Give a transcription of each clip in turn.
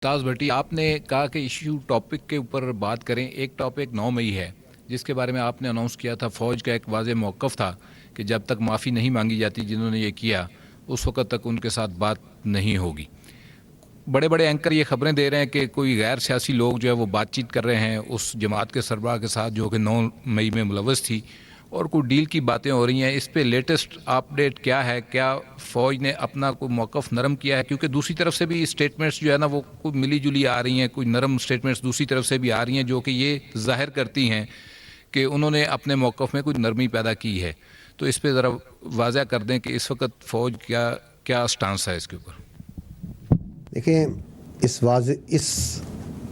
ताज भट्टी, आपने कहा कि इशू टॉपिक के ऊपर बात करें। एक टॉपिक 9 मई है जिसके बारे में आपने अनाउंस किया था। फ़ौज का एक वाज़ेह मौक़िफ़ था कि जब तक माफ़ी नहीं मांगी जाती जिन्होंने ये किया, उस वक़्त तक उनके साथ बात नहीं होगी। बड़े बड़े एंकर ये खबरें दे रहे हैं कि कोई गैर सियासी लोग जो है वो बातचीत कर रहे हैं उस जमात के सरबराह के साथ जो कि 9 मई में मुलव्वस थी, और कोई डील की बातें हो रही हैं। इस पे लेटेस्ट अपडेट क्या है? क्या फ़ौज ने अपना कोई मौक़िफ़ नरम किया है? क्योंकि दूसरी तरफ से भी स्टेटमेंट्स जो है ना वो कोई मिली जुली आ रही हैं, कोई नरम स्टेटमेंट्स दूसरी तरफ से भी आ रही हैं जो कि ये ज़ाहिर करती हैं कि उन्होंने अपने मौक़िफ़ में कुछ नरमी पैदा की है। तो इस पर ज़रा वाज़ह कर दें कि इस वक्त फ़ौज क्या क्या स्टांस है इसके ऊपर। देखें, इस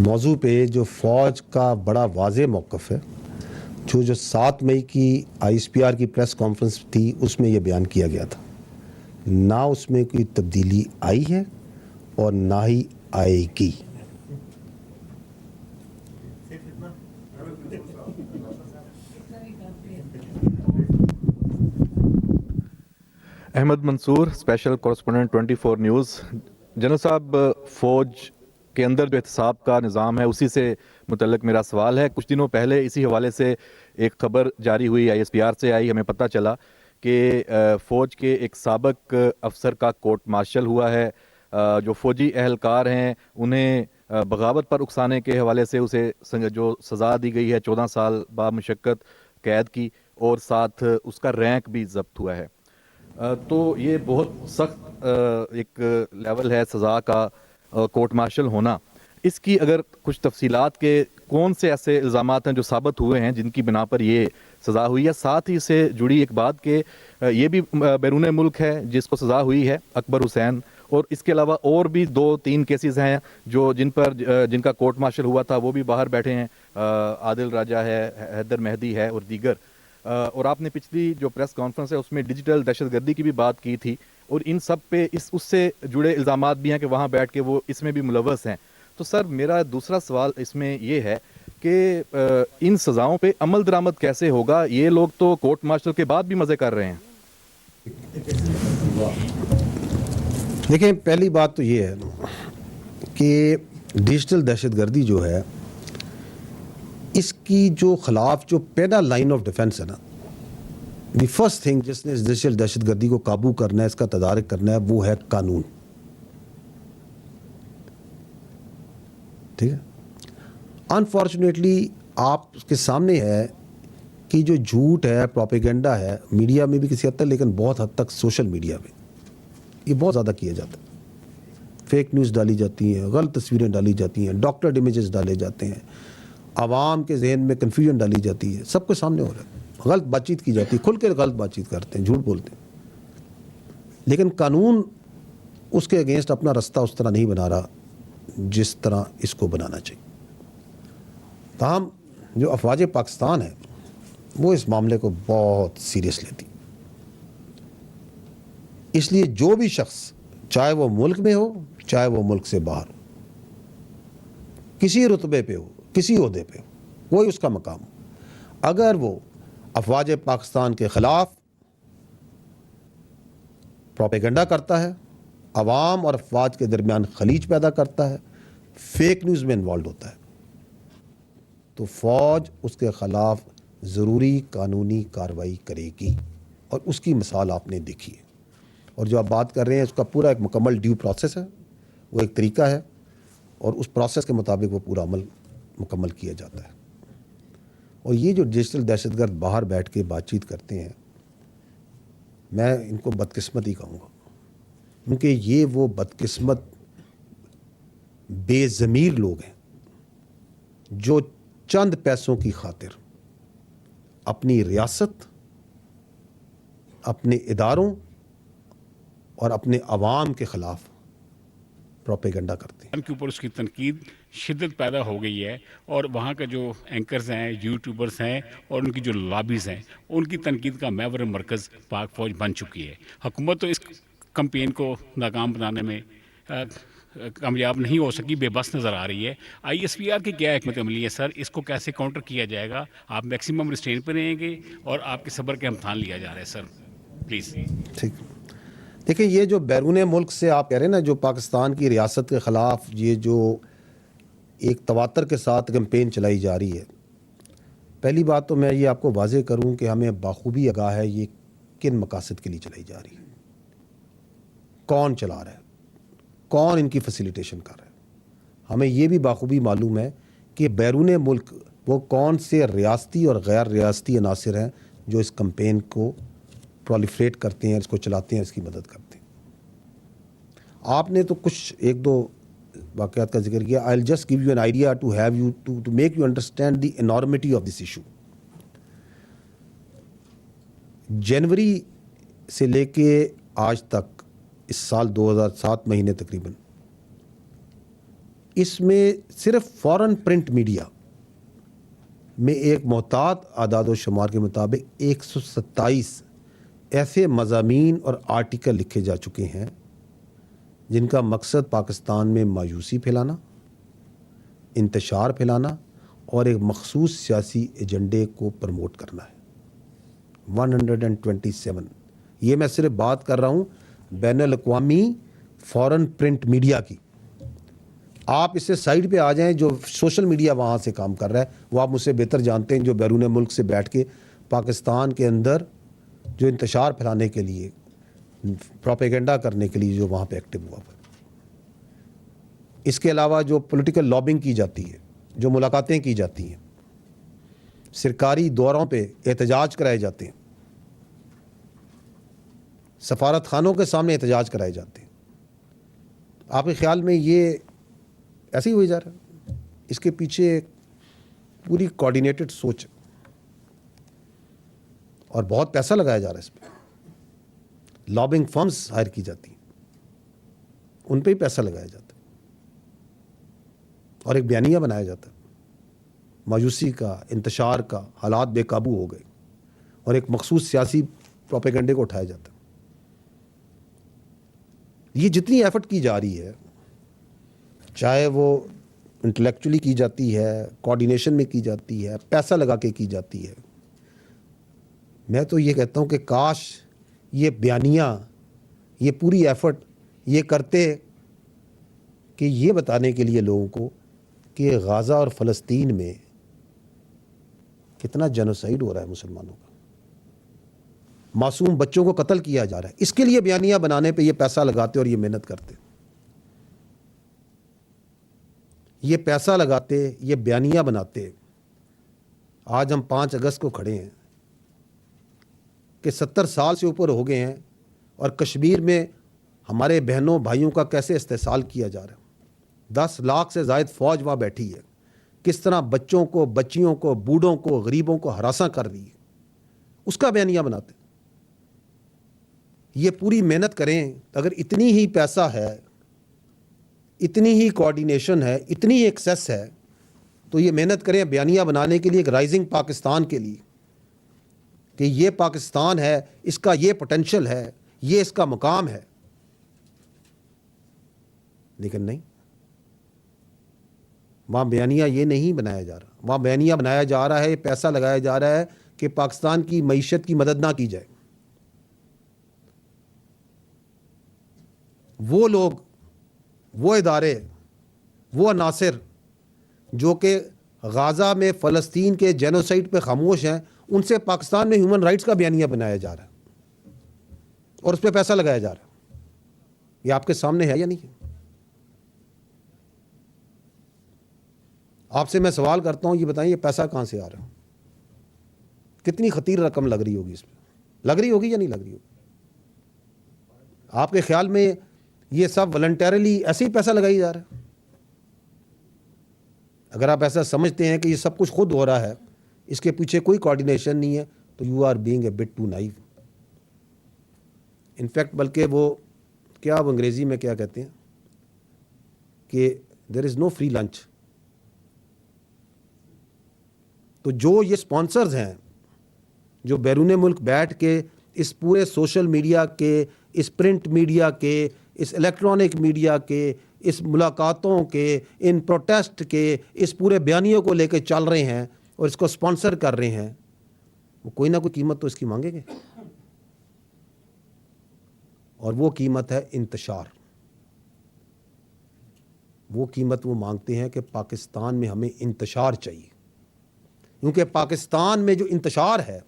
मौजू पे जो फ़ौज का बड़ा वाज़ेह मौक़िफ़ है, जो 7 मई की ISPR की प्रेस कॉन्फ्रेंस थी उसमें ये बयान किया गया था। ना उसमें कोई तब्दीली आई है और ना ही आएगी। Ahmad Mansoor, special correspondent 24 news. General साहब, फ़ौज के अंदर जो एहतसाब का निज़ाम है उसी से मुतल्लिक मेरा सवाल है। कुछ दिनों पहले इसी हवाले से एक खबर जारी हुई, ISPR से आई। हमें पता चला कि फ़ौज के एक साबिक अफसर का कोर्ट मार्शल हुआ है। जो फ़ौजी अहलकार हैं उन्हें बगावत पर उकसाने के हवाले से उसे जो सज़ा दी गई है 14 साल बामुशक्कत कैद की, और साथ उसका रैंक भी ज़ब्त हुआ है। तो ये बहुत सख्त एक लेवल है सज़ा का, कोर्ट मार्शल होना। इसकी अगर कुछ तफसीलात के कौन से ऐसे इल्ज़ामात हैं जो साबित हुए हैं जिनकी बिना पर ये सज़ा हुई है। साथ ही से जुड़ी एक बात कि ये भी बैरून मुल्क है जिसको सज़ा हुई है, अकबर हुसैन, और इसके अलावा और भी 2-3 केसेस हैं जो जिनका कोर्ट मार्शल हुआ था, वो भी बाहर बैठे हैं। आदिल राजा है, हैदर मेहदी है और दीगर। और आपने पिछली जो प्रेस कॉन्फ्रेंस है उसमें डिजिटल दहशतगर्दी की भी बात की थी, और इन सब पे उससे जुड़े इल्ज़ामात भी हैं कि वहाँ बैठ के वो इसमें भी मुलव्वस हैं। तो सर, मेरा दूसरा सवाल इसमें ये है कि इन सज़ाओं पे अमल दरामद कैसे होगा? ये लोग तो कोर्ट मार्शल के बाद भी मज़े कर रहे हैं। देखें, पहली बात तो ये है कि डिजिटल दहशतगर्दी जो है, इसकी जो खिलाफ जो पहला लाइन ऑफ डिफेंस है ना, द फर्स्ट थिंग जिसने इस डिजिटल दहशतगर्दी को काबू करना है, इसका तदारक करना है, वो है कानून। ठीक है। अनफॉर्चुनेटली आपके सामने है कि जो झूठ है, प्रोपेगेंडा है, मीडिया में भी किसी हद तक, लेकिन बहुत हद तक सोशल मीडिया में ये बहुत ज़्यादा किया जाता है। फेक न्यूज़ डाली जाती हैं, गलत तस्वीरें डाली जाती हैं, डॉक्टर्ड इमेजेस डाले जाते हैं, आवाम के जहन में कन्फ्यूजन डाली जाती है, सबके सामने हो रहा है। गलत बातचीत की जाती है, खुल के गलत बातचीत करते हैं, झूठ बोलते हैं। लेकिन कानून उसके अगेंस्ट अपना रास्ता उस तरह नहीं बना रहा जिस तरह इसको बनाना चाहिए। ताहम जो अफवाज पाकिस्तान है वो इस मामले को बहुत सीरियस लेती। इसलिए जो भी शख्स, चाहे वो मुल्क में हो चाहे वो मुल्क से बाहर हो, किसी रुतबे पे हो, किसी ओहदे पे हो, कोई उसका मकाम हो, अगर वो अफवाज पाकिस्तान के ख़िलाफ़ प्रोपेगेंडा करता है, अवाम और अफवाज के दरमियान खलीज पैदा करता है, फेक न्यूज़ में इन्वॉल्व होता है, तो फ़ौज उसके ख़िलाफ़ ज़रूरी कानूनी कार्रवाई करेगी। और उसकी मिसाल आपने देखी है। और जो आप बात कर रहे हैं उसका पूरा एक मुकम्मल ड्यू प्रोसेस है, वो एक तरीका है, और उस प्रोसेस के मुताबिक वो पूरा अमल मुकम्मल किया जाता है। और ये जो डिजिटल दहशतगर्द बाहर बैठ के बातचीत करते हैं, मैं इनको बदकिस्मत ही कहूँगा, क्योंकि ये वो बदकिस्मत बेज़मीर लोग हैं जो चंद पैसों की खातिर अपनी रियासत, अपने इदारों और अपने अवाम के ख़िलाफ़ प्रोपेगेंडा करते हैं। के ऊपर उसकी तनकीद शिद्दत पैदा हो गई है, और वहाँ के जो एंकर्स हैं, यूट्यूबर्स हैं और उनकी जो लॉबीज़ हैं, उनकी तनकीद का महवर मरकज़ पाक फ़ौज बन चुकी है। हुकूमत तो इस कैंपेन को नाकाम बनाने में कामयाब नहीं हो सकी, बेबस नज़र आ रही है। ISPR की क्या हिकमत अमली है सर? इसको कैसे काउंटर किया जाएगा? आप मैक्सिमम रिस्ट्रेन पर रहेंगे और आपके सब्र के इम्तहान लिया जा रहा है सर, प्लीज़। ठीक। دیکھیں یہ جو بیرون ملک سے آپ کہہ رہے ہیں نا جو پاکستان کی ریاست کے خلاف یہ جو ایک تواتر کے ساتھ کیمپین چلائی جا رہی ہے، پہلی بات تو میں یہ آپ کو واضح کروں کہ ہمیں بخوبی آگاہ ہے یہ کن مقاصد کے لیے چلائی جا رہی ہے، کون چلا رہا ہے، کون ان کی فیسیلیٹیشن کر رہا ہے۔ ہمیں یہ بھی بخوبی معلوم ہے کہ بیرون ملک وہ کون سے ریاستی اور غیر ریاستی عناصر ہیں جو اس کمپین کو پرولیفریٹ کرتے ہیں، اس کو چلاتے ہیں، اس کی مدد کرتے ہیں۔ آپ نے تو کچھ ایک دو واقعات کا ذکر کیا. I'll just give you an idea to have you to make you understand the enormity of this issue. جنوری سے لے کے آج تک اس سال 2007 مہینے تقریباً اس میں صرف فورن پرنٹ میڈیا میں ایک محتاط اعداد و شمار کے مطابق 127 ایسے مضامین اور آرٹیکل لکھے جا چکے ہیں جن کا مقصد پاکستان میں مایوسی پھیلانا، انتشار پھیلانا اور ایک مخصوص سیاسی ایجنڈے کو پروموٹ کرنا ہے۔ 127 یہ میں صرف بات کر رہا ہوں بین الاقوامی فورن پرنٹ میڈیا کی۔ آپ اس سے سائڈ پہ آ جائیں، جو سوشل میڈیا وہاں سے کام کر رہا ہے وہ آپ مجھ سے بہتر جانتے ہیں، جو بیرون ملک سے بیٹھ کے پاکستان کے اندر جو انتشار پھیلانے کے لیے، پروپیگنڈا کرنے کے لیے جو وہاں پہ ایکٹیو ہوا ہے۔ اس کے علاوہ جو پولیٹیکل لابنگ کی جاتی ہے، جو ملاقاتیں کی جاتی ہیں، سرکاری دوروں پہ احتجاج کرائے جاتے ہیں، سفارت خانوں کے سامنے احتجاج کرائے جاتے ہیں، آپ کے خیال میں یہ ایسے ہی ہوئی جا رہا ہے؟ اس کے پیچھے پوری کوآرڈینیٹڈ سوچ اور بہت پیسہ لگایا جا رہا ہے اس پہ۔ لابنگ فرمز ہائر کی جاتی ہیں، ان پہ ہی پیسہ لگایا جاتا ہے اور ایک بیانیہ بنایا جاتا ہے مایوسی کا، انتشار کا، حالات بے قابو ہو گئے، اور ایک مخصوص سیاسی پروپیگنڈے کو اٹھایا جاتا ہے۔ یہ جتنی ایفرٹ کی جا رہی ہے، چاہے وہ انٹلیکچولی کی جاتی ہے، کوآرڈینیشن میں کی جاتی ہے، پیسہ لگا کے کی جاتی ہے، میں تو یہ کہتا ہوں کہ کاش یہ بیانیہ، یہ پوری ایفرٹ یہ کرتے کہ یہ بتانے کے لیے لوگوں کو کہ غزہ اور فلسطین میں کتنا جینوسائیڈ ہو رہا ہے مسلمانوں کا، معصوم بچوں کو قتل کیا جا رہا ہے، اس کے لیے بیانیہ بنانے پہ یہ پیسہ لگاتے اور یہ محنت کرتے، یہ پیسہ لگاتے، یہ بیانیہ بناتے۔ آج ہم 5 اگست کو کھڑے ہیں کہ 70 سال سے اوپر ہو گئے ہیں اور کشمیر میں ہمارے بہنوں بھائیوں کا کیسے استحصال کیا جا رہا ہے۔ 10 لاکھ سے زائد فوج وہاں بیٹھی ہے، کس طرح بچوں کو، بچیوں کو، بوڑھوں کو، غریبوں کو ہراساں کر رہی ہے، اس کا بیانیہ بناتے۔ یہ پوری محنت کریں، اگر اتنی ہی پیسہ ہے، اتنی ہی کوآرڈینیشن ہے، اتنی ہی ایکسیس ہے، تو یہ محنت کریں بیانیہ بنانے کے لیے ایک رائزنگ پاکستان کے لیے، کہ یہ پاکستان ہے، اس کا یہ پوٹینشل ہے، یہ اس کا مقام ہے۔ لیکن نہیں، وہاں بیانیہ یہ نہیں بنایا جا رہا، وہاں بیانیہ بنایا جا رہا ہے، پیسہ لگایا جا رہا ہے کہ پاکستان کی معیشت کی مدد نہ کی جائے۔ وہ لوگ، وہ ادارے، وہ عناصر جو کہ غزہ میں فلسطین کے جینوسائیڈ پہ خاموش ہیں، ان سے پاکستان میں ہیومن رائٹس کا بیانیہ بنایا جا رہا ہے اور اس پہ پیسہ لگایا جا رہا ہے۔ یہ آپ کے سامنے ہے یا نہیں؟ آپ سے میں سوال کرتا ہوں، یہ بتائیں یہ پیسہ کہاں سے آ رہا ہے؟ کتنی خطیر رقم لگ رہی ہوگی اس پہ؟ لگ رہی ہوگی یا نہیں لگ رہی ہوگی؟ آپ کے خیال میں یہ سب والنٹیرلی ایسے ہی پیسہ لگائی جا رہا ہے؟ اگر آپ ایسا سمجھتے ہیں کہ یہ سب کچھ خود ہو رہا ہے، اس کے پیچھے کوئی کوآرڈینیشن نہیں ہے، تو you are being a bit too naive. In fact بلکہ وہ کیا، وہ انگریزی میں کیا کہتے ہیں کہ دیر از نو فری لنچ۔ تو جو یہ سپانسرز ہیں جو بیرون ملک بیٹھ کے اس پورے سوشل میڈیا کے، اس پرنٹ میڈیا کے، اس الیکٹرانک میڈیا کے، اس ملاقاتوں کے، ان پروٹیسٹ کے، اس پورے بیانیوں کو لے کے چل رہے ہیں اور اس کو سپانسر کر رہے ہیں، وہ کوئی نہ کوئی قیمت تو اس کی مانگیں گے۔ اور وہ قیمت ہے انتشار. وہ قیمت وہ مانگتے ہیں کہ پاکستان میں ہمیں انتشار چاہیے، کیونکہ پاکستان میں جو انتشار ہے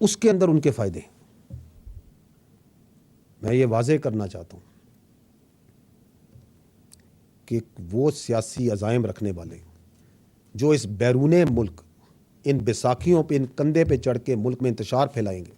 اس کے اندر ان کے فائدے ہیں. میں یہ واضح کرنا چاہتا ہوں کہ وہ سیاسی عزائم رکھنے والے جو اس بیرون ملک ان بیساکھیوں پہ، ان کندھے پہ چڑھ کے ملک میں انتشار پھیلائیں گے،